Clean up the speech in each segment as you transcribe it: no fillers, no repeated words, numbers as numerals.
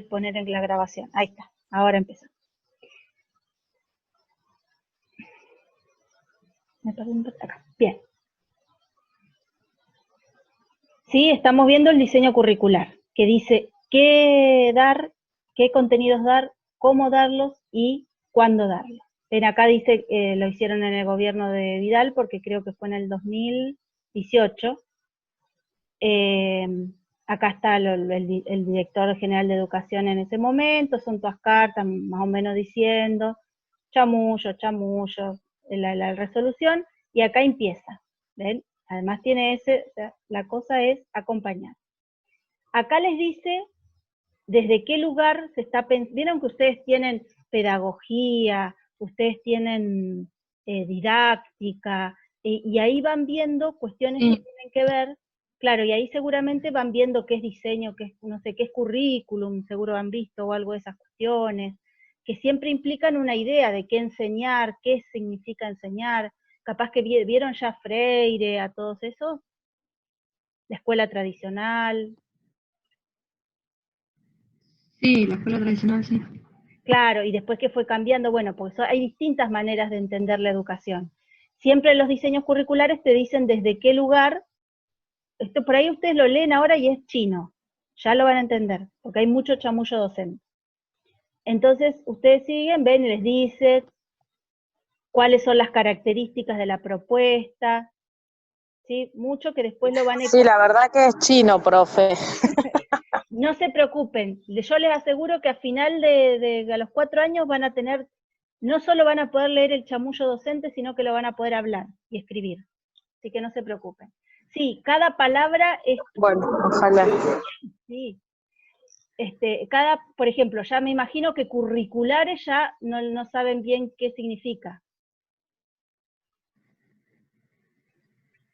poner en la grabación. Ahí está, ahora empezó. Me perdí un poco acá. Bien. Sí, estamos viendo el diseño curricular, que dice qué dar, qué contenidos dar, cómo darlos y cuándo darlos. Ven, acá dice, lo hicieron en el gobierno de Vidal, porque creo que fue en el 2018. Acá está el director general de educación en ese momento, son todas cartas más o menos diciendo, chamullo, la resolución, y acá empieza, ¿ven? Además tiene ese, o sea, la cosa es acompañar. Acá les dice desde qué lugar se está pensando. Vieron que ustedes tienen pedagogía, ustedes tienen didáctica, y ahí van viendo cuestiones que tienen que ver, claro, y ahí seguramente van viendo qué es diseño, qué es, no sé, qué es currículum, seguro han visto o algo de esas cuestiones, que siempre implican una idea de qué enseñar, qué significa enseñar. Capaz que vieron ya a Freire, a todos esos, la escuela tradicional. Sí, la escuela tradicional, sí. Claro, y después que fue cambiando, bueno, porque hay distintas maneras de entender la educación. Siempre los diseños curriculares te dicen desde qué lugar, esto por ahí ustedes lo leen ahora y es chino, ya lo van a entender, porque hay mucho chamullo docente. Entonces, ustedes siguen, ven y les dice cuáles son las características de la propuesta, ¿sí? Mucho que después lo van a... Sí, la verdad que es chino, profe. No se preocupen, yo les aseguro que a final a los 4 años van a tener, no solo van a poder leer el chamullo docente, sino que lo van a poder hablar y escribir. Así que no se preocupen. Sí, cada palabra es... Bueno, ojalá. Sí, por ejemplo, ya me imagino que curriculares ya no saben bien qué significa.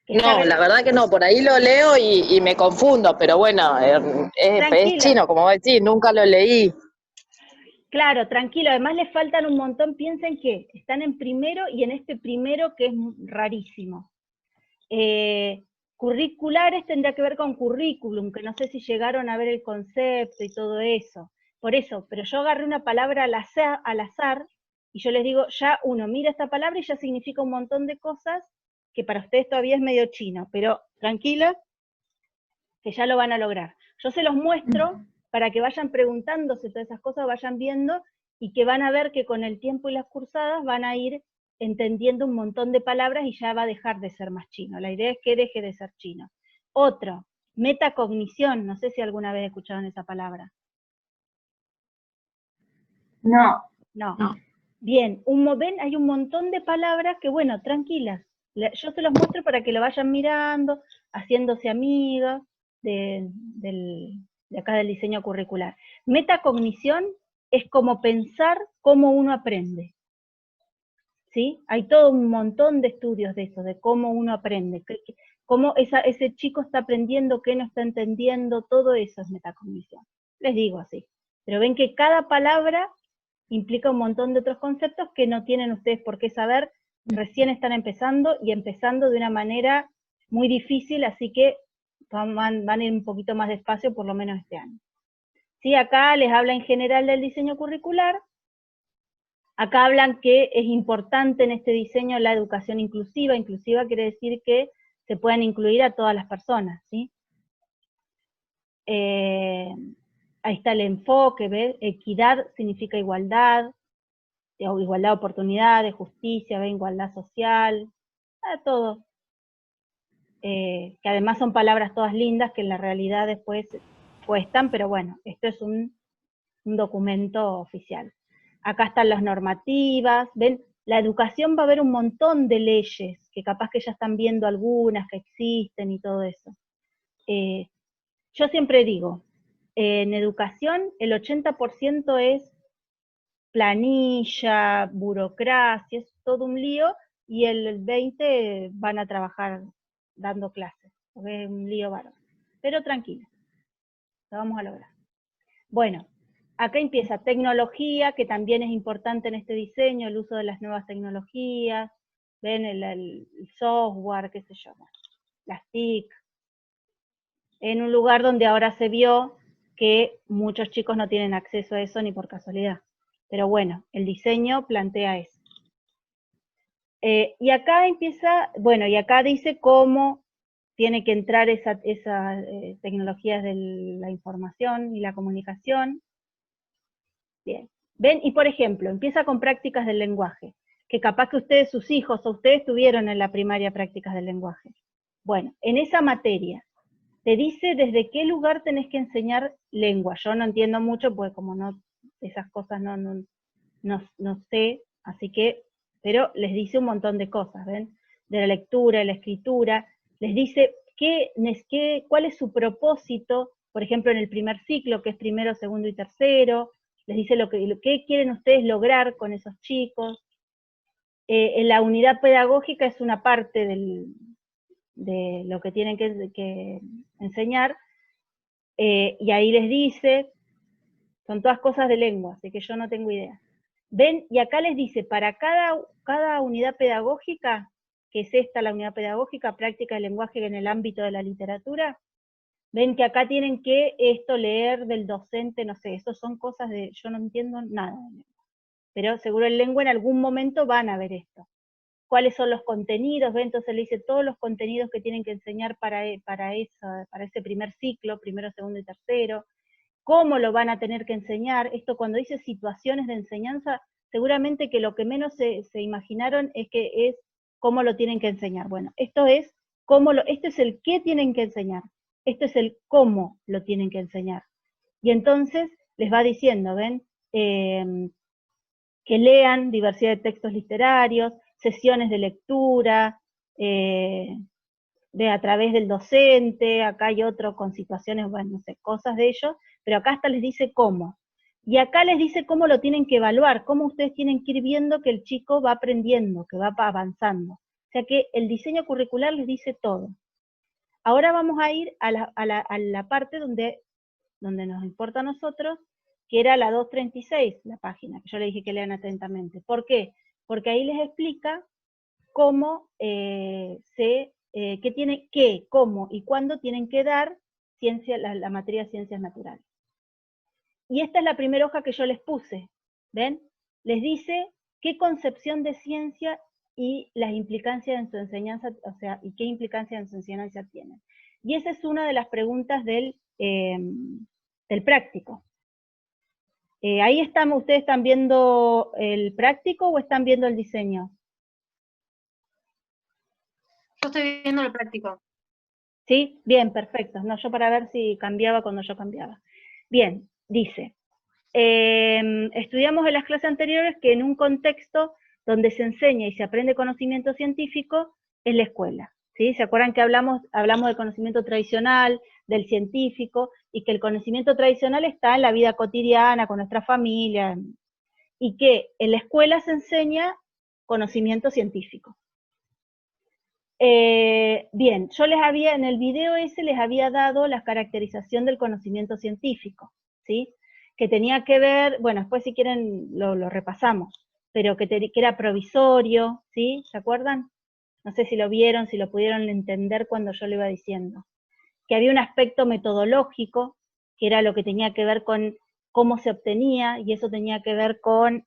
No, la verdad que no, por ahí lo leo y me confundo, pero bueno, es Tranquilo, chino, como decís, nunca lo leí. claro, tranquilo, además les faltan un montón, piensen que están en primero y en este primero que es rarísimo. Curriculares tendría que ver con currículum, que no sé si llegaron a ver el concepto y todo eso. Por eso, pero yo agarré una palabra al azar y yo les digo, ya uno mira esta palabra y ya significa un montón de cosas que para ustedes todavía es medio chino, pero tranquila, que ya lo van a lograr. Yo se los muestro para que vayan preguntándose todas esas cosas, vayan viendo, y que van a ver que con el tiempo y las cursadas van a ir entendiendo un montón de palabras y ya va a dejar de ser más chino. La idea es que deje de ser chino. Otro, metacognición, no sé si alguna vez escucharon esa palabra. No. No. No. Bien, ven, hay un montón de palabras que, bueno, tranquilas. Yo se los muestro para que lo vayan mirando, haciéndose amigas de acá del diseño curricular. Metacognición es como pensar cómo uno aprende. ¿Sí? Hay todo un montón de estudios de eso, de cómo uno aprende, cómo ese chico está aprendiendo, qué no está entendiendo, todo eso es metacognición. Les digo así. Pero ven que cada palabra implica un montón de otros conceptos que no tienen ustedes por qué saber, recién están empezando y empezando de una manera muy difícil, así que van a ir un poquito más despacio, por lo menos este año. Sí, acá les habla en general del diseño curricular. Acá hablan que es importante en este diseño la educación inclusiva. Inclusiva quiere decir que se puedan incluir a todas las personas, ¿sí? Ahí está el enfoque, ¿ves? Equidad significa igualdad, o igualdad de oportunidades, justicia, ¿ves? Igualdad social, todo. Que además son palabras todas lindas que en la realidad después cuestan, pero bueno, esto es un documento oficial. Acá están las normativas, ven, la educación va a haber un montón de leyes, que capaz que ya están viendo algunas que existen y todo eso. Yo siempre digo, en educación el 80% es planilla, burocracia, es todo un lío, y el 20% van a trabajar dando clases, porque es un lío bárbaro. Pero tranquila, lo vamos a lograr. Bueno, acá empieza tecnología, que también es importante en este diseño, el uso de las nuevas tecnologías, ven el software, qué sé yo, las TIC, en un lugar donde ahora se vio que muchos chicos no tienen acceso a eso ni por casualidad. Pero bueno, el diseño plantea eso. Y acá empieza, bueno, y acá dice cómo tiene que entrar esas tecnologías de la información y la comunicación. Bien. ¿Ven? Y por ejemplo, empieza con prácticas del lenguaje, que capaz que ustedes, sus hijos o ustedes tuvieron en la primaria prácticas del lenguaje. Bueno, en esa materia, te dice desde qué lugar tenés que enseñar lengua. Yo no entiendo mucho, pues como no, esas cosas no sé, así que, pero les dice un montón de cosas, ¿ven? De la lectura, de la escritura, les dice cuál es su propósito, por ejemplo, en el primer ciclo, que es primero, segundo y tercero, les dice lo que quieren ustedes lograr con esos chicos. En la unidad pedagógica es una parte de lo que tienen que enseñar, y ahí les dice, son todas cosas de lengua, así que yo no tengo idea. ¿Ven? Y acá les dice, para cada unidad pedagógica, que es esta la unidad pedagógica, práctica del lenguaje en el ámbito de la literatura, ven que acá tienen que leer del docente, no sé, eso son cosas yo no entiendo nada de lengua. Pero seguro en lengua en algún momento van a ver esto. ¿Cuáles son los contenidos? ¿Ven? Entonces le dice todos los contenidos que tienen que enseñar para ese primer ciclo, primero, segundo y tercero. ¿Cómo lo van a tener que enseñar? Esto cuando dice situaciones de enseñanza, seguramente que lo que menos se imaginaron es cómo lo tienen que enseñar. Bueno, esto es el qué tienen que enseñar, esto es el cómo lo tienen que enseñar. Y entonces les va diciendo, ¿ven? Que lean diversidad de textos literarios, sesiones de lectura, a través del docente, acá hay otro con situaciones, bueno, no sé, cosas de ellos, pero acá hasta les dice cómo. Y acá les dice cómo lo tienen que evaluar, cómo ustedes tienen que ir viendo que el chico va aprendiendo, que va avanzando. O sea que el diseño curricular les dice todo. Ahora vamos a ir a la parte donde nos importa a nosotros, que era la 236, la página, que yo le dije que lean atentamente. ¿Por qué? Porque ahí les explica cómo cómo y cuándo tienen que dar la materia de ciencias naturales. Y esta es la primera hoja que yo les puse, ¿ven? Les dice qué concepción de ciencia y las implicancias en su enseñanza, o sea, y qué implicancias en su enseñanza tienen. Y esa es una de las preguntas del práctico. Ahí ¿ustedes están viendo el práctico o están viendo el diseño? Yo estoy viendo el práctico. ¿Sí? Bien, perfecto. No, yo para ver si cambiaba cuando yo cambiaba. Bien, dice, estudiamos en las clases anteriores que en un contexto donde se enseña y se aprende conocimiento científico es la escuela. ¿Sí? ¿Se acuerdan que hablamos de conocimiento tradicional, del científico, y que el conocimiento tradicional está en la vida cotidiana, con nuestra familia, y que en la escuela se enseña conocimiento científico? Bien, yo en el video ese les había dado la caracterización del conocimiento científico, ¿sí? Que tenía que ver, bueno, después si quieren lo repasamos, pero que era provisorio, ¿sí? ¿Se acuerdan? No sé si lo vieron, si lo pudieron entender cuando yo lo iba diciendo. Que había un aspecto metodológico, que era lo que tenía que ver con cómo se obtenía, y eso tenía que ver con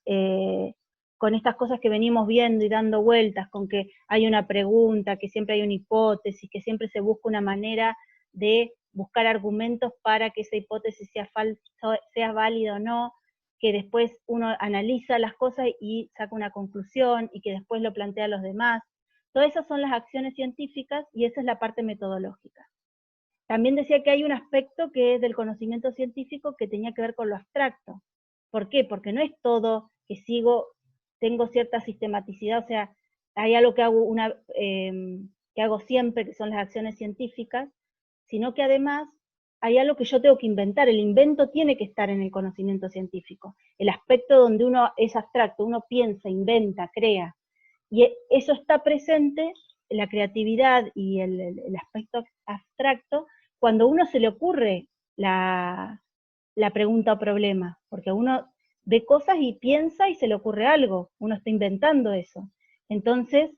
estas cosas que venimos viendo y dando vueltas, con que hay una pregunta, que siempre hay una hipótesis, que siempre se busca una manera de buscar argumentos para que esa hipótesis sea válida o no, que después uno analiza las cosas y saca una conclusión, y que después lo plantea a los demás. Todas esas son las acciones científicas, y esa es la parte metodológica. También decía que hay un aspecto que es del conocimiento científico que tenía que ver con lo abstracto. ¿Por qué? Porque no es todo que tengo cierta sistematicidad, o sea, hay algo que hago siempre, que son las acciones científicas, sino que además hay algo que yo tengo que inventar. El invento tiene que estar en el conocimiento científico. El aspecto donde uno es abstracto, uno piensa, inventa, crea. Y eso está presente, la creatividad y el aspecto abstracto, cuando uno se le ocurre la pregunta o problema, porque uno ve cosas y piensa y se le ocurre algo, uno está inventando eso. Entonces,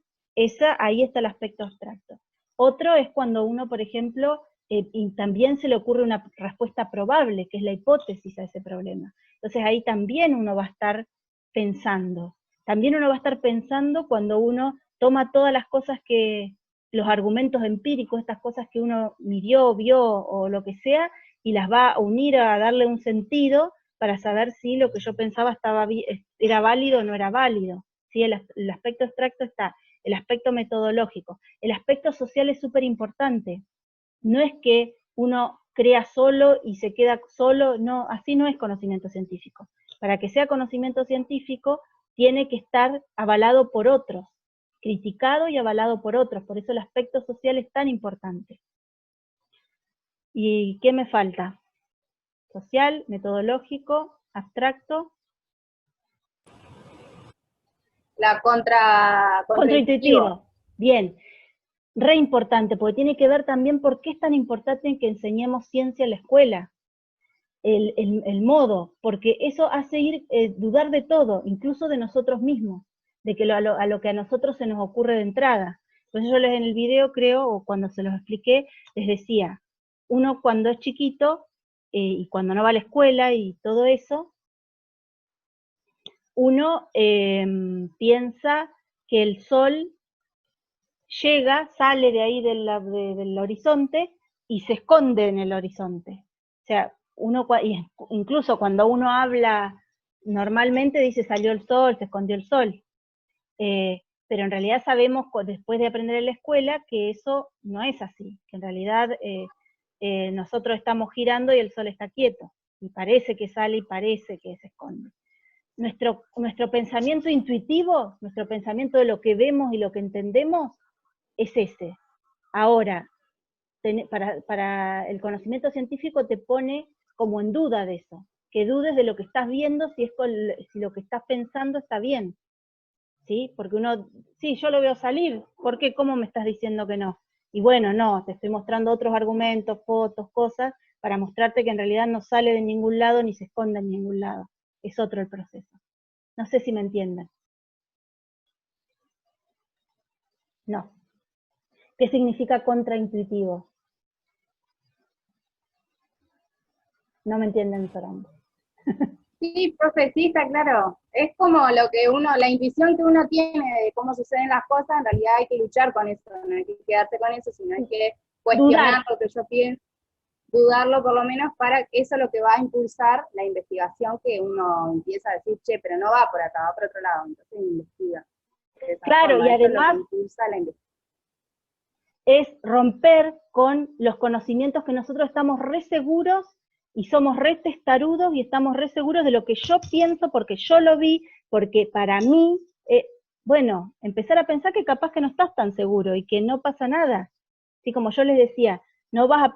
ahí está el aspecto abstracto. Otro es cuando uno, por ejemplo, y también se le ocurre una respuesta probable, que es la hipótesis a ese problema. Entonces ahí también uno va a estar pensando. También uno va a estar pensando cuando uno toma todas las cosas los argumentos empíricos, estas cosas que uno midió, vio o lo que sea, y las va a unir a darle un sentido para saber si lo que yo pensaba era válido o no era válido. ¿Sí? El aspecto abstracto está, el aspecto metodológico. El aspecto social es súper importante. No es que uno crea solo y se queda solo, no, así no es conocimiento científico. Para que sea conocimiento científico, tiene que estar avalado por otros, criticado y avalado por otros, por eso el aspecto social es tan importante. ¿Y qué me falta? Social, metodológico, abstracto. La contraintuitivo. Bien. Re importante, porque tiene que ver también por qué es tan importante que enseñemos ciencia en la escuela. El modo, porque eso hace dudar de todo, incluso de nosotros mismos, de que a lo que a nosotros se nos ocurre de entrada. Entonces yo en el video creo, o cuando se los expliqué, les decía, uno cuando es chiquito, y cuando no va a la escuela y todo eso, uno piensa que el sol llega, sale de ahí del horizonte y se esconde en el horizonte. O sea, incluso cuando uno habla normalmente dice salió el sol, se escondió el sol. Pero en realidad sabemos, después de aprender en la escuela, que eso no es así, que en realidad nosotros estamos girando y el sol está quieto, y parece que sale y parece que se esconde. Nuestro pensamiento intuitivo, nuestro pensamiento de lo que vemos y lo que entendemos, es ese. Ahora, para el conocimiento científico te pone como en duda de eso, que dudes de lo que estás viendo, si lo que estás pensando está bien. ¿Sí? Porque sí, yo lo veo salir, ¿por qué? ¿Cómo me estás diciendo que no? Y bueno, no, te estoy mostrando otros argumentos, fotos, cosas, para mostrarte que en realidad no sale de ningún lado ni se esconde en ningún lado. Es otro el proceso. No sé si me entienden. No. ¿Qué significa contraintuitivo? No me entienden, Sorando. Sí, profe, sí, está claro. Es como la intuición que uno tiene de cómo suceden las cosas, en realidad hay que luchar con eso, no hay que quedarse con eso, sino hay que cuestionar lo que yo pienso, dudarlo por lo menos, para que eso es lo que va a impulsar la investigación, que uno empieza a decir, che, pero no va por acá, va por otro lado, entonces investiga. Claro, y además es romper con los conocimientos que nosotros estamos re seguros y somos re testarudos y estamos re seguros de lo que yo pienso porque yo lo vi, porque para mí, bueno, empezar a pensar que capaz que no estás tan seguro y que no pasa nada. Así como yo les decía, no vas a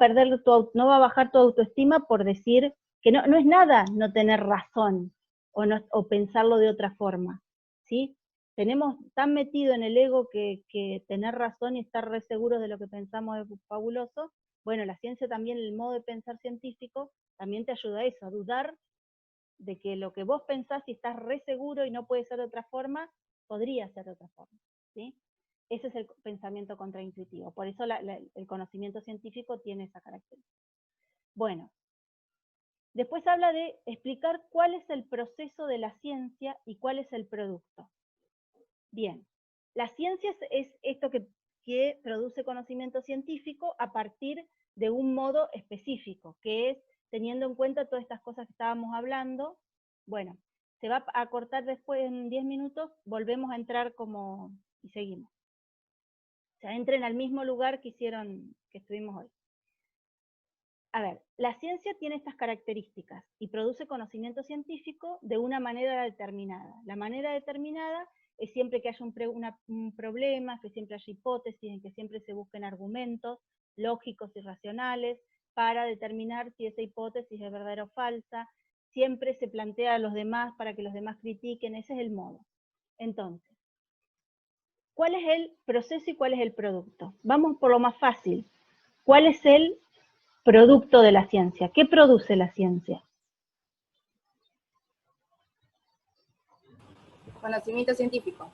no va a bajar tu autoestima por decir que no es nada no tener razón o pensarlo de otra forma, ¿sí? Tenemos tan metido en el ego que tener razón y estar re seguros de lo que pensamos es fabuloso. Bueno, la ciencia también, el modo de pensar científico, también te ayuda a eso, a dudar de que lo que vos pensás y estás re seguro y no puede ser de otra forma, podría ser de otra forma, ¿sí? Ese es el pensamiento contraintuitivo. Por eso el conocimiento científico tiene esa característica. Bueno, después habla de explicar cuál es el proceso de la ciencia y cuál es el producto. Bien, la ciencia es esto que produce conocimiento científico a partir de un modo específico, que es teniendo en cuenta todas estas cosas que estábamos hablando. Bueno, se va a cortar después en 10 minutos, volvemos a entrar y seguimos. O sea, entren al mismo lugar que estuvimos hoy. A ver, la ciencia tiene estas características y produce conocimiento científico de una manera determinada. La manera determinada es siempre que haya un problema, que siempre haya hipótesis, que siempre se busquen argumentos lógicos y racionales para determinar si esa hipótesis es verdadera o falsa. Siempre se plantea a los demás para que los demás critiquen, ese es el modo. Entonces, ¿cuál es el proceso y cuál es el producto? Vamos por lo más fácil. ¿Cuál es el producto de la ciencia? ¿Qué produce la ciencia? Conocimiento científico.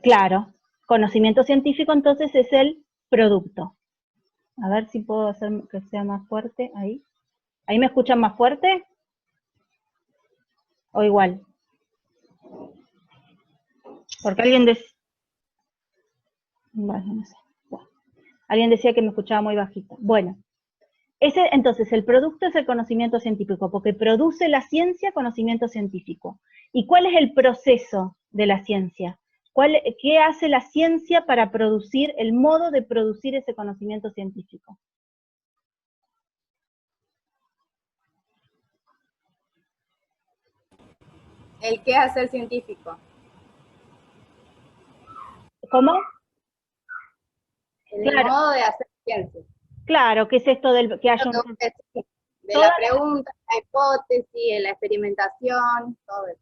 Claro, conocimiento científico entonces es el producto. A ver si puedo hacer que sea más fuerte, ahí. ¿Ahí me escuchan más fuerte? ¿O igual? Porque alguien decía... Bueno, no sé. Bueno. Alguien decía que me escuchaba muy bajito. Bueno, entonces el producto es el conocimiento científico, porque produce la ciencia conocimiento científico. ¿Y cuál es el proceso de la ciencia? ¿Qué hace la ciencia para producir, el modo de producir ese conocimiento científico? El qué hace el científico. ¿Cómo? El Claro. modo de hacer ciencia. Claro, ¿qué es esto del que haya un... De la pregunta, la hipótesis, la experimentación, todo eso.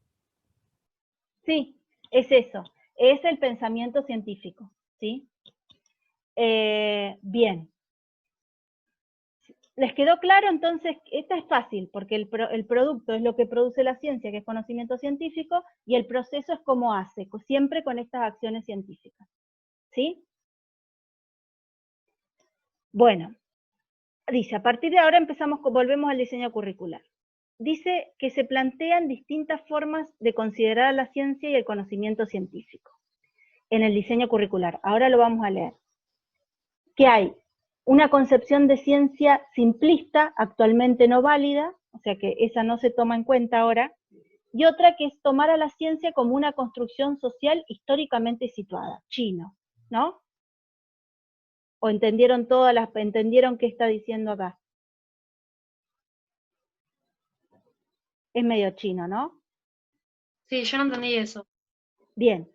Sí, es eso, es el pensamiento científico, ¿sí? Bien. ¿Les quedó claro? Entonces, esta es fácil, porque el producto es lo que produce la ciencia, que es conocimiento científico, y el proceso es cómo hace, siempre con estas acciones científicas, ¿sí? Bueno, dice, a partir de ahora volvemos al diseño curricular. Dice que se plantean distintas formas de considerar la ciencia y el conocimiento científico en el diseño curricular. Ahora lo vamos a leer. Que hay una concepción de ciencia simplista, actualmente no válida, o sea que esa no se toma en cuenta ahora, y otra que es tomar a la ciencia como una construcción social históricamente situada, chino, ¿no? ¿O entendieron entendieron qué está diciendo acá? Es medio chino, ¿no? Sí, yo no entendí eso. Bien.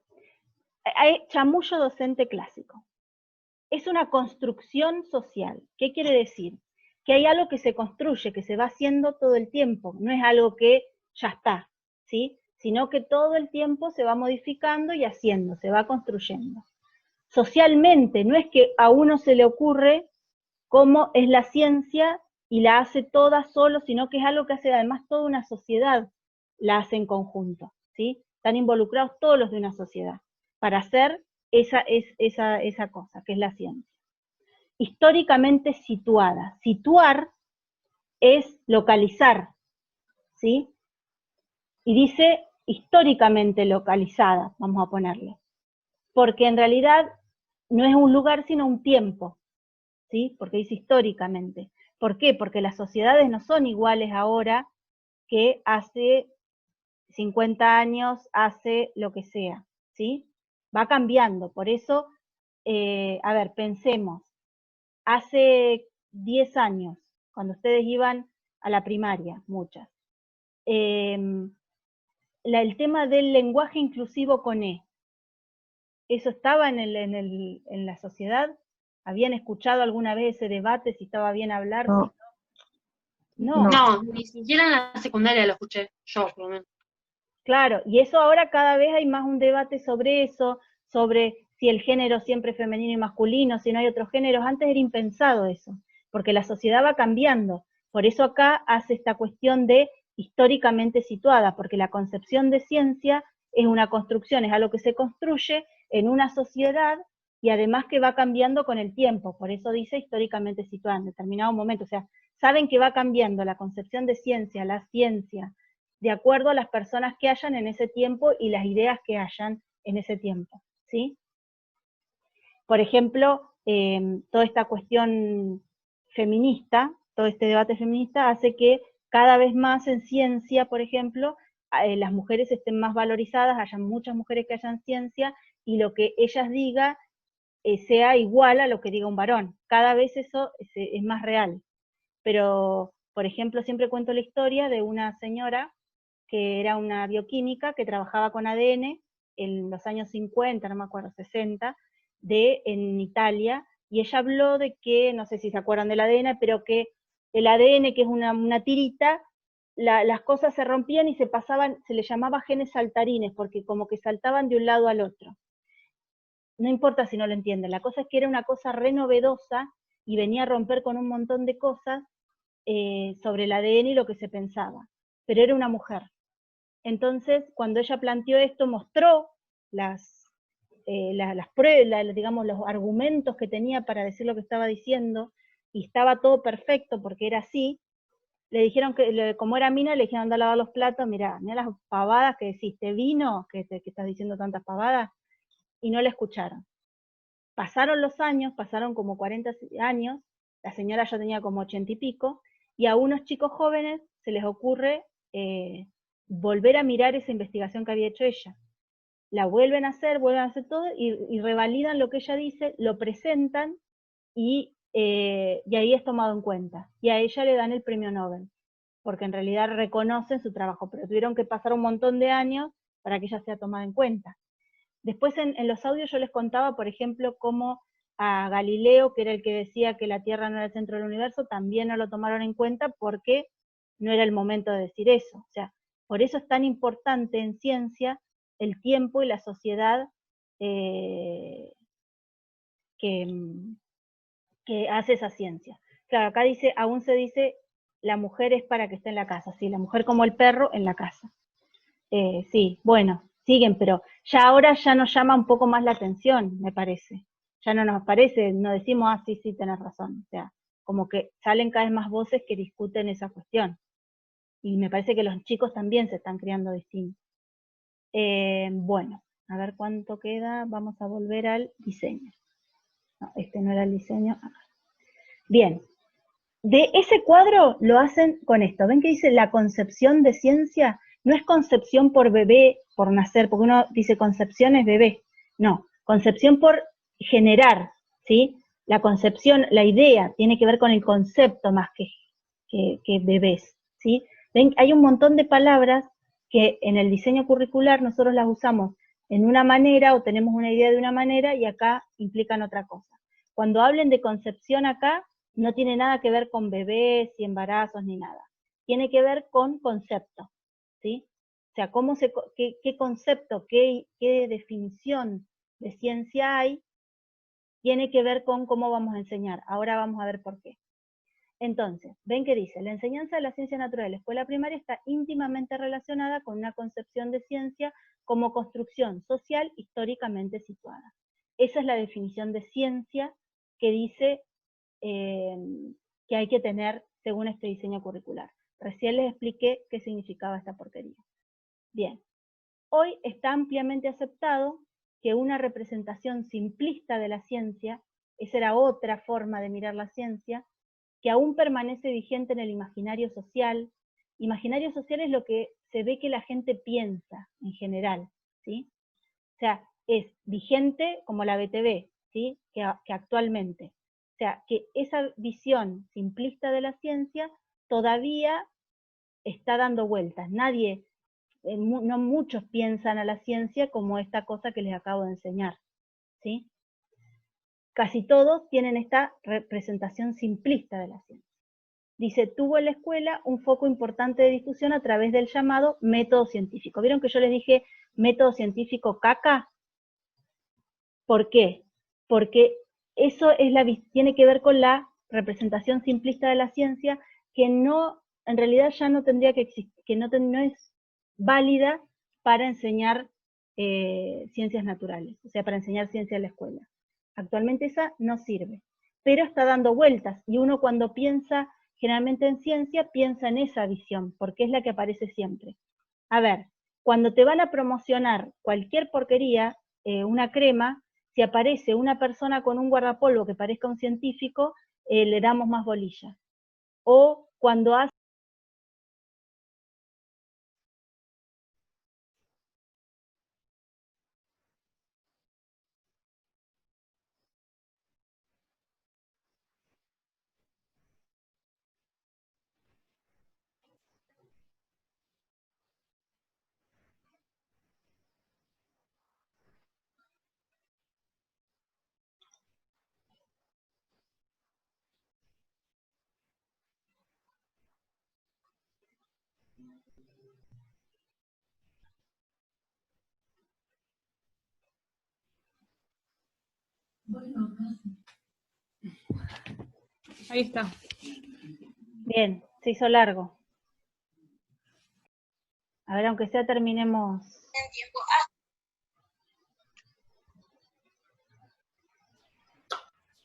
Hay chamullo docente clásico. Es una construcción social. ¿Qué quiere decir? Que hay algo que se construye, que se va haciendo todo el tiempo, no es algo que ya está, ¿sí? Sino que todo el tiempo se va modificando y haciendo, se va construyendo. Socialmente, no es que a uno se le ocurre cómo es la ciencia y la hace toda solo, sino que es algo que hace además toda una sociedad, la hace en conjunto, ¿sí? Están involucrados todos los de una sociedad para hacer esa cosa, que es la ciencia. Históricamente situada. Situar es localizar, ¿sí? Y dice históricamente localizada, vamos a ponerle. Porque en realidad no es un lugar, sino un tiempo, ¿sí? Porque dice históricamente. ¿Por qué? Porque las sociedades no son iguales ahora que hace 50 años, hace lo que sea, ¿sí? Va cambiando, por eso, a ver, pensemos, hace 10 años, cuando ustedes iban a la primaria, muchas, el tema del lenguaje inclusivo con E, ¿eso estaba en la sociedad? ¿Habían escuchado alguna vez ese debate, si estaba bien hablar? No. No. No, ni siquiera en la secundaria lo escuché, yo por lo menos. Claro, y eso ahora cada vez hay más un debate sobre eso, sobre si el género siempre es femenino y masculino, si no hay otros géneros. Antes era impensado eso, porque la sociedad va cambiando. Por eso acá hace esta cuestión de históricamente situada, porque la concepción de ciencia es una construcción, es algo que se construye en una sociedad y además que va cambiando con el tiempo. Por eso dice históricamente situada en determinado momento. O sea, saben que va cambiando la concepción de ciencia, la ciencia, de acuerdo a las personas que hayan en ese tiempo y las ideas que hayan en ese tiempo, ¿sí? Por ejemplo, toda esta cuestión feminista, todo este debate feminista hace que cada vez más en ciencia, por ejemplo, las mujeres estén más valorizadas, hayan muchas mujeres que hayan ciencia, y lo que ellas digan sea igual a lo que diga un varón. Cada vez eso es más real. Pero, por ejemplo, siempre cuento la historia de una señora que era una bioquímica que trabajaba con ADN en los años 50, no me acuerdo, 60, en Italia, y ella habló de que, no sé si se acuerdan del ADN, pero que el ADN, que es una tirita, las cosas se rompían y se pasaban, se le llamaba genes saltarines, porque como que saltaban de un lado al otro. No importa si no lo entienden, la cosa es que era una cosa re novedosa y venía a romper con un montón de cosas sobre el ADN y lo que se pensaba, pero era una mujer. Entonces, cuando ella planteó esto, mostró las pruebas, digamos, los argumentos que tenía para decir lo que estaba diciendo, y estaba todo perfecto porque era así, le dijeron que, como era mina, le dijeron anda a lavar los platos, mirá las pavadas que decís, ¿te vino? Que estás diciendo tantas pavadas, y no le escucharon. Pasaron los años, pasaron como 40 años, la señora ya tenía como 80 y pico, y a unos chicos jóvenes se les ocurre volver a mirar esa investigación que había hecho ella. La vuelven a hacer todo, y revalidan lo que ella dice, lo presentan, y ahí es tomado en cuenta. Y a ella le dan el premio Nobel, porque en realidad reconocen su trabajo, pero tuvieron que pasar un montón de años para que ella sea tomada en cuenta. Después en los audios yo les contaba, por ejemplo, cómo a Galileo, que era el que decía que la Tierra no era el centro del universo, también no lo tomaron en cuenta porque no era el momento de decir eso. O sea, por eso es tan importante en ciencia el tiempo y la sociedad que hace esa ciencia. Claro, acá dice, aún se dice, la mujer es para que esté en la casa, sí, la mujer como el perro en la casa. Sí, bueno, siguen, pero ya ahora ya nos llama un poco más la atención, me parece. Ya no nos parece, no decimos, ah, sí, sí, tenés razón. O sea, como que salen cada vez más voces que discuten esa cuestión. Y me parece que los chicos también se están criando distintos. Bueno, a ver cuánto queda, vamos a volver al diseño. No, este no era el diseño. Bien, de ese cuadro lo hacen con esto. ¿Ven que dice la concepción de ciencia? No es concepción por bebé, por nacer, porque uno dice concepción es bebé. No, concepción por generar, ¿sí? La concepción, la idea, tiene que ver con el concepto más que bebés, ¿sí? ¿Ven? Hay un montón de palabras que en el diseño curricular nosotros las usamos en una manera o tenemos una idea de una manera y acá implican otra cosa. Cuando hablen de concepción acá, no tiene nada que ver con bebés y embarazos ni nada. Tiene que ver con concepto, ¿sí? O sea, qué concepto, qué definición de ciencia hay, tiene que ver con cómo vamos a enseñar. Ahora vamos a ver por qué. Entonces, ven que dice, la enseñanza de la ciencia natural en la escuela primaria está íntimamente relacionada con una concepción de ciencia como construcción social históricamente situada. Esa es la definición de ciencia que dice que hay que tener según este diseño curricular. Recién les expliqué qué significaba esta porquería. Bien, hoy está ampliamente aceptado que una representación simplista de la ciencia, esa era otra forma de mirar la ciencia, que aún permanece vigente en el imaginario social. Imaginario social es lo que se ve que la gente piensa en general, ¿sí? O sea, es vigente como la BTV, ¿sí? que actualmente. O sea, que esa visión simplista de la ciencia todavía está dando vueltas. Nadie, no muchos piensan a la ciencia como esta cosa que les acabo de enseñar, ¿sí? Casi todos tienen esta representación simplista de la ciencia. Dice, tuvo en la escuela un foco importante de discusión a través del llamado método científico. ¿Vieron que yo les dije método científico caca? ¿Por qué? Porque eso tiene que ver con la representación simplista de la ciencia que no, en realidad ya no tendría que existir, que no es válida para enseñar ciencias naturales, o sea, para enseñar ciencia en la escuela. Actualmente esa no sirve, pero está dando vueltas, y uno cuando piensa generalmente en ciencia, piensa en esa visión, porque es la que aparece siempre. A ver, cuando te van a promocionar cualquier porquería, una crema, si aparece una persona con un guardapolvo que parezca un científico, le damos más bolilla. O cuando hace... Ahí está. Bien, se hizo largo. A ver, aunque sea terminemos.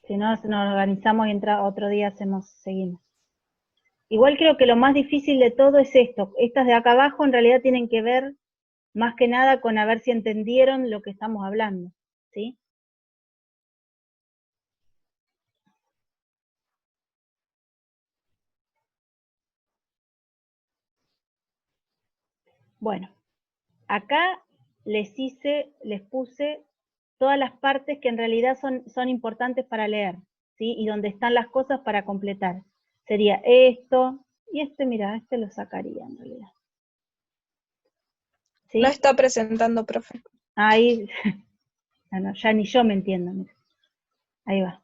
Si no, nos organizamos y otro día seguimos. Igual creo que lo más difícil de todo es esto. Estas de acá abajo en realidad tienen que ver más que nada con a ver si entendieron lo que estamos hablando, ¿sí? Bueno, acá les puse todas las partes que en realidad son importantes para leer, ¿sí? Y donde están las cosas para completar. Sería esto, y mira, lo sacaría en realidad. ¿Sí? No está presentando, profe. Ahí, no, ya ni yo me entiendo. Mira. Ahí va.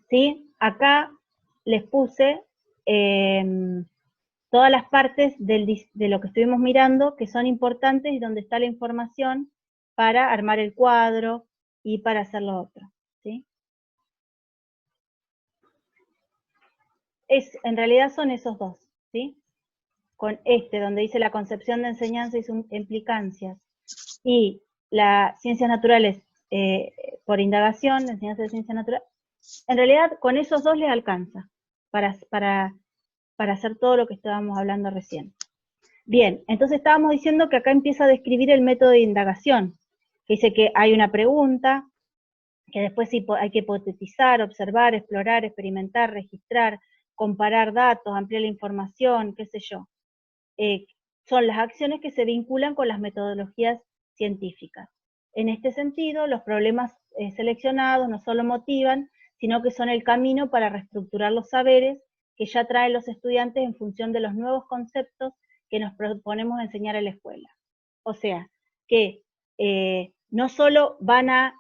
¿Sí? Acá les puse todas las partes de lo que estuvimos mirando que son importantes y donde está la información para armar el cuadro y para hacer lo otro. ¿Sí? En realidad son esos dos, ¿sí? Con donde dice la concepción de enseñanza y sus implicancias, y las ciencias naturales por indagación, la enseñanza de ciencias naturales, en realidad con esos dos les alcanza para hacer todo lo que estábamos hablando recién. Bien, entonces estábamos diciendo que acá empieza a describir el método de indagación, que dice que hay una pregunta, que después hay que hipotetizar, observar, explorar, experimentar, registrar, comparar datos, ampliar la información, qué sé yo. Son las acciones que se vinculan con las metodologías científicas. En este sentido, los problemas seleccionados no solo motivan, sino que son el camino para reestructurar los saberes que ya traen los estudiantes en función de los nuevos conceptos que nos proponemos enseñar en la escuela. O sea, que no solo van a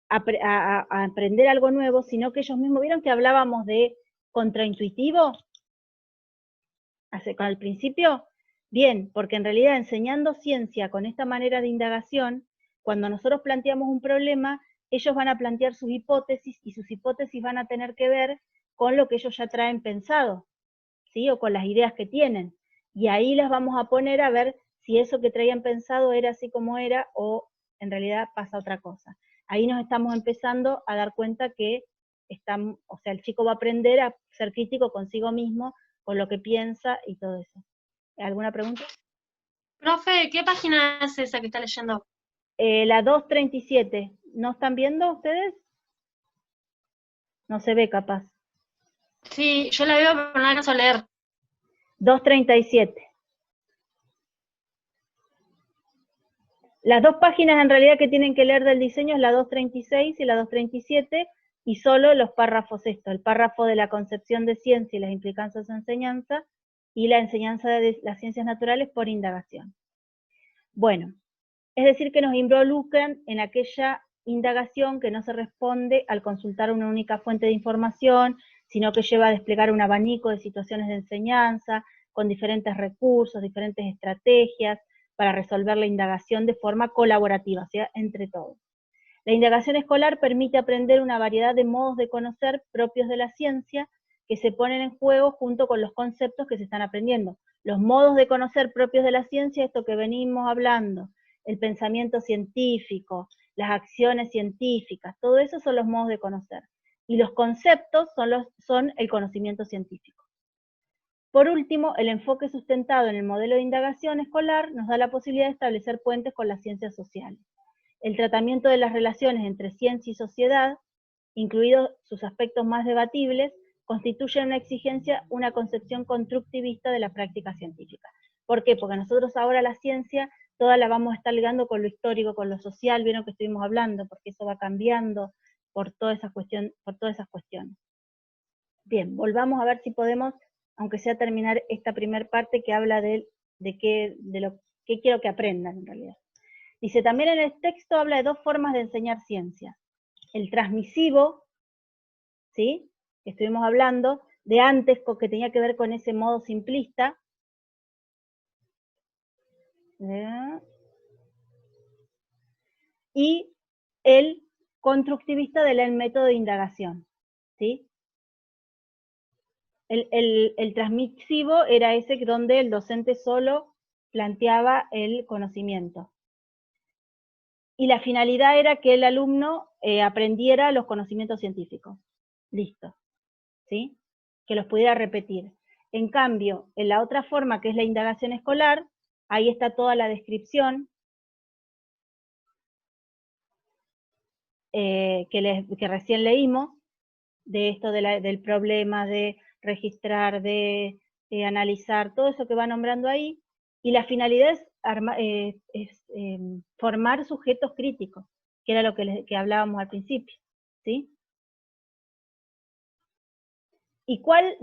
aprender algo nuevo, sino que ellos mismos, ¿vieron que hablábamos de contraintuitivo? Al principio, bien, porque en realidad enseñando ciencia con esta manera de indagación, cuando nosotros planteamos un problema, ellos van a plantear sus hipótesis, y sus hipótesis van a tener que ver con lo que ellos ya traen pensado, ¿sí? O con las ideas que tienen. Y ahí las vamos a poner a ver si eso que traían pensado era así como era, o en realidad pasa otra cosa. Ahí nos estamos empezando a dar cuenta que el chico va a aprender a ser crítico consigo mismo, con lo que piensa y todo eso. ¿Alguna pregunta? Profe, ¿qué página es esa que está leyendo? La 237. ¿No están viendo ustedes? No se ve capaz. Sí, yo la veo, pero no la alcanzo a leer. 237. Las dos páginas en realidad que tienen que leer del diseño es la 236 y la 237, y solo los párrafos el párrafo de la concepción de ciencia y las implicancias de enseñanza, y la enseñanza de las ciencias naturales por indagación. Bueno, es decir que nos involucran en aquella indagación que no se responde al consultar una única fuente de información, sino que lleva a desplegar un abanico de situaciones de enseñanza, con diferentes recursos, diferentes estrategias, para resolver la indagación de forma colaborativa, o sea, entre todos. La indagación escolar permite aprender una variedad de modos de conocer propios de la ciencia que se ponen en juego junto con los conceptos que se están aprendiendo. Los modos de conocer propios de la ciencia, esto que venimos hablando, el pensamiento científico, las acciones científicas, todo eso son los modos de conocer. Y los conceptos son el conocimiento científico. Por último, el enfoque sustentado en el modelo de indagación escolar nos da la posibilidad de establecer puentes con las ciencias sociales. El tratamiento de las relaciones entre ciencia y sociedad, incluidos sus aspectos más debatibles, constituye una exigencia, una concepción constructivista de la práctica científica. ¿Por qué? Porque nosotros ahora la ciencia toda la vamos a estar ligando con lo histórico, con lo social, vieron que estuvimos hablando, porque eso va cambiando por todas esas cuestiones. Bien, volvamos a ver si podemos, aunque sea terminar esta primera parte que habla de lo que quiero que aprendan en realidad. Dice, también en el texto habla de dos formas de enseñar ciencia. El transmisivo, ¿sí? Que estuvimos hablando, de antes, que tenía que ver con ese modo simplista. Y el constructivista del método de indagación, ¿sí? El transmisivo era ese donde el docente solo planteaba el conocimiento. Y la finalidad era que el alumno aprendiera los conocimientos científicos. Listo. ¿Sí? Que los pudiera repetir. En cambio, en la otra forma, que es la indagación escolar, ahí está toda la descripción que recién leímos, de esto del problema, de registrar, de analizar, todo eso que va nombrando ahí, y la finalidad es formar sujetos críticos, que era lo que hablábamos al principio, ¿sí? ¿Y cuál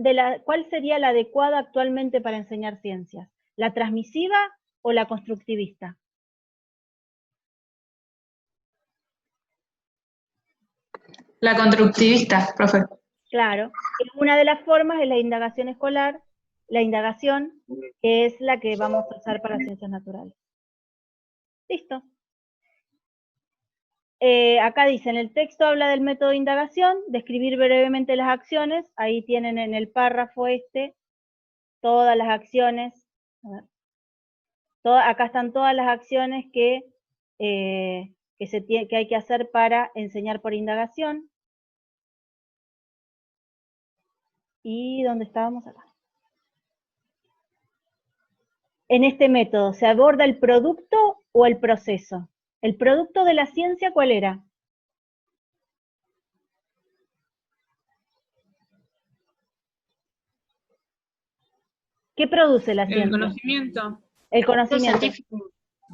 sería la adecuada actualmente para enseñar ciencias? ¿La transmisiva o la constructivista? La constructivista, profe. Claro, una de las formas es la indagación escolar, la indagación, que es la que vamos a usar para ciencias naturales. Listo. Acá dice, en el texto habla del método de indagación, describir brevemente las acciones, ahí tienen en el párrafo todas las acciones, acá están todas las acciones que hay que hacer para enseñar por indagación. ¿Y dónde estábamos acá? En este método, ¿se aborda el producto o el proceso? ¿El producto de la ciencia cuál era? ¿Qué produce la ciencia? El conocimiento. El conocimiento. Científico.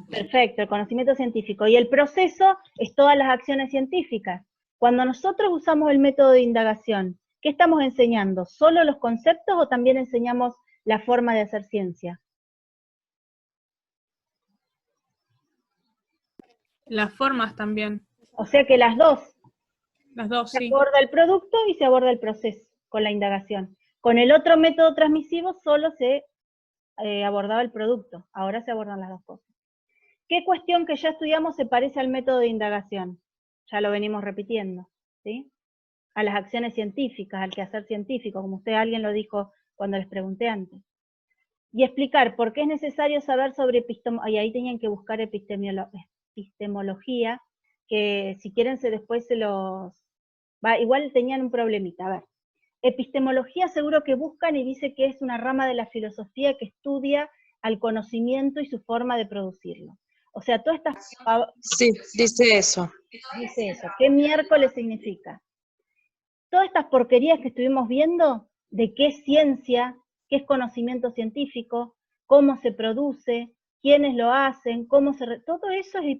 Perfecto, el conocimiento científico. Y el proceso es todas las acciones científicas. Cuando nosotros usamos el método de indagación, ¿qué estamos enseñando? ¿Solo los conceptos o también enseñamos la forma de hacer ciencia? Las formas también. O sea que las dos. Las dos, Se sí. aborda el producto y se aborda el proceso con la indagación. Con el otro método transmisivo solo se abordaba el producto, ahora se abordan las dos cosas. ¿Qué cuestión que ya estudiamos se parece al método de indagación? Ya lo venimos repitiendo, ¿sí? A las acciones científicas, al quehacer científico, como alguien lo dijo cuando les pregunté antes. Y explicar por qué es necesario saber sobre epistemología, y ahí tenían que buscar epistemología, que si quieren después se los... igual tenían un problemita, a ver. Epistemología seguro que buscan y dice que es una rama de la filosofía que estudia al conocimiento y su forma de producirlo. O sea, todas estas... Sí, dice eso. Dice eso. ¿Qué miércoles significa? Todas estas porquerías que estuvimos viendo, de qué es ciencia, qué es conocimiento científico, cómo se produce, quiénes lo hacen, todo eso es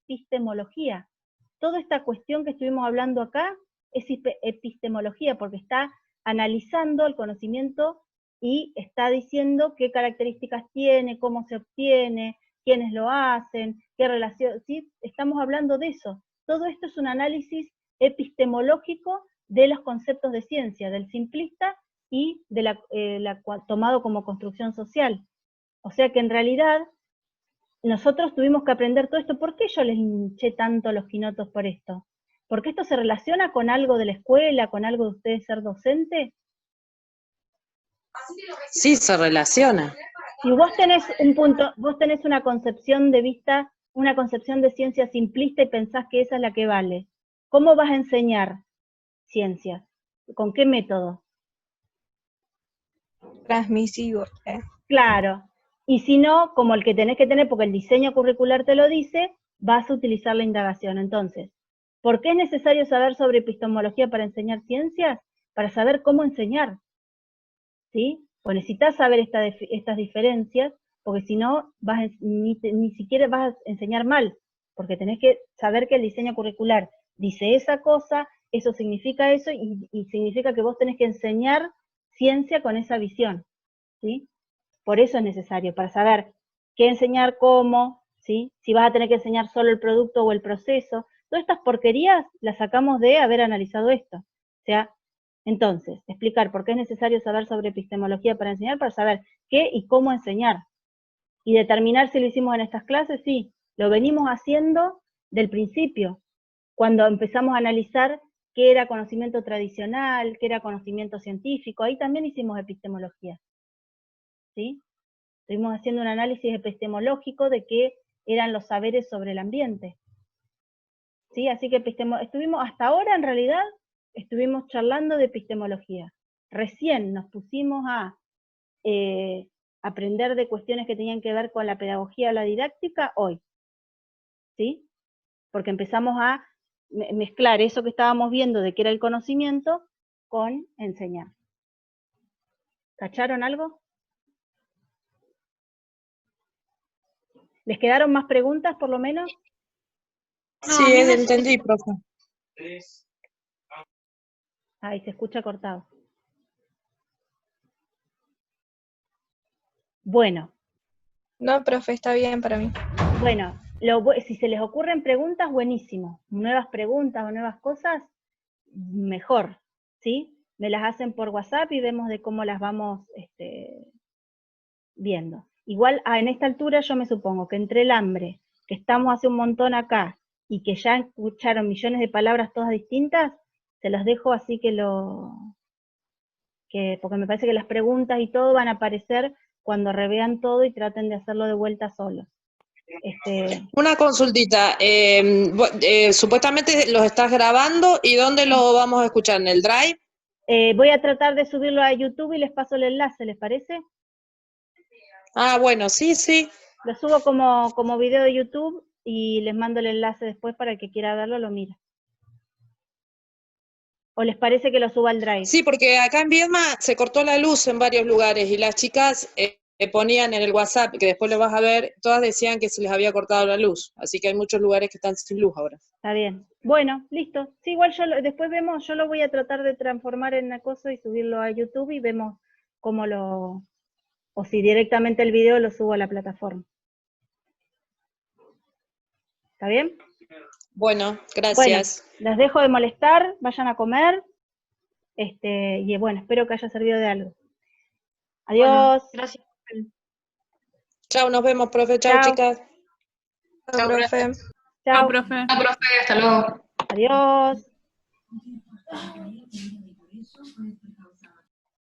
epistemología. Toda esta cuestión que estuvimos hablando acá es epistemología, porque está analizando el conocimiento y está diciendo qué características tiene, cómo se obtiene, quiénes lo hacen, qué relación, ¿sí? Estamos hablando de eso. Todo esto es un análisis epistemológico de los conceptos de ciencia, del simplista y de tomado como construcción social. O sea que en realidad nosotros tuvimos que aprender todo esto. ¿Por qué yo les hinché tanto los quinotos por esto? ¿Porque esto se relaciona con algo de la escuela, con algo de ustedes ser docente? Sí, se relaciona. Si vos tenés vos tenés una concepción de vista, una concepción de ciencia simplista y pensás que esa es la que vale, ¿cómo vas a enseñar ciencias? ¿Con qué método? Transmisivo. Claro. Y si no, como el que tenés que tener, porque el diseño curricular te lo dice, vas a utilizar la indagación. Entonces, ¿por qué es necesario saber sobre epistemología para enseñar ciencias? Para saber cómo enseñar. ¿Sí? Pues necesitas saber estas diferencias, porque si no, ni siquiera vas a enseñar mal, porque tenés que saber que el diseño curricular dice esa cosa, eso significa eso, y significa que vos tenés que enseñar ciencia con esa visión, ¿sí? Por eso es necesario, para saber qué enseñar, cómo, ¿sí? Si vas a tener que enseñar solo el producto o el proceso. Todas estas porquerías las sacamos de haber analizado esto. O sea, entonces, explicar por qué es necesario saber sobre epistemología para enseñar, para saber qué y cómo enseñar. Y determinar si lo hicimos en estas clases, sí, lo venimos haciendo del principio, cuando empezamos a analizar qué era conocimiento tradicional, qué era conocimiento científico, ahí también hicimos epistemología. ¿Sí? Estuvimos haciendo un análisis epistemológico de qué eran los saberes sobre el ambiente. ¿Sí? Así que estuvimos hasta ahora, en realidad, estuvimos charlando de epistemología. Recién nos pusimos a aprender de cuestiones que tenían que ver con la pedagogía o la didáctica hoy. ¿Sí? Porque empezamos a mezclar eso que estábamos viendo de que era el conocimiento con enseñar. ¿Cacharon algo? ¿Les quedaron más preguntas, por lo menos? Sí, entendí, profe. Ay, se escucha cortado. Bueno. No, profe, está bien para mí. Bueno, si se les ocurren preguntas, buenísimo. Nuevas preguntas o nuevas cosas, mejor, ¿sí? Me las hacen por WhatsApp y vemos de cómo las vamos viendo. Igual, en esta altura yo me supongo que entre el hambre, que estamos hace un montón acá, y que ya escucharon millones de palabras todas distintas, se los dejo así porque me parece que las preguntas y todo van a aparecer cuando revean todo y traten de hacerlo de vuelta solos. Una consultita, supuestamente los estás grabando, ¿y dónde lo vamos a escuchar? ¿En el Drive? Voy a tratar de subirlo a YouTube y les paso el enlace, ¿les parece? Ah, bueno, sí, sí. Lo subo como video de YouTube y les mando el enlace después para el que quiera verlo, lo mira. ¿O les parece que lo suba al Drive? Sí, porque acá en Viedma se cortó la luz en varios lugares y las chicas ponían en el WhatsApp, que después lo vas a ver, todas decían que se les había cortado la luz, así que hay muchos lugares que están sin luz ahora. Está bien. Bueno, listo. Sí, igual después vemos, yo lo voy a tratar de transformar en una cosa y subirlo a YouTube y vemos cómo o si directamente el video lo subo a la plataforma. ¿Está bien? Bueno, gracias. Bueno, las dejo de molestar, vayan a comer, y bueno, espero que haya servido de algo. Adiós. Bueno, gracias. Chao, nos vemos, profe. Chao, Chao. chicas. Chao, profe. Chao, Chao. profe. Chao, profe, hasta luego. Adiós.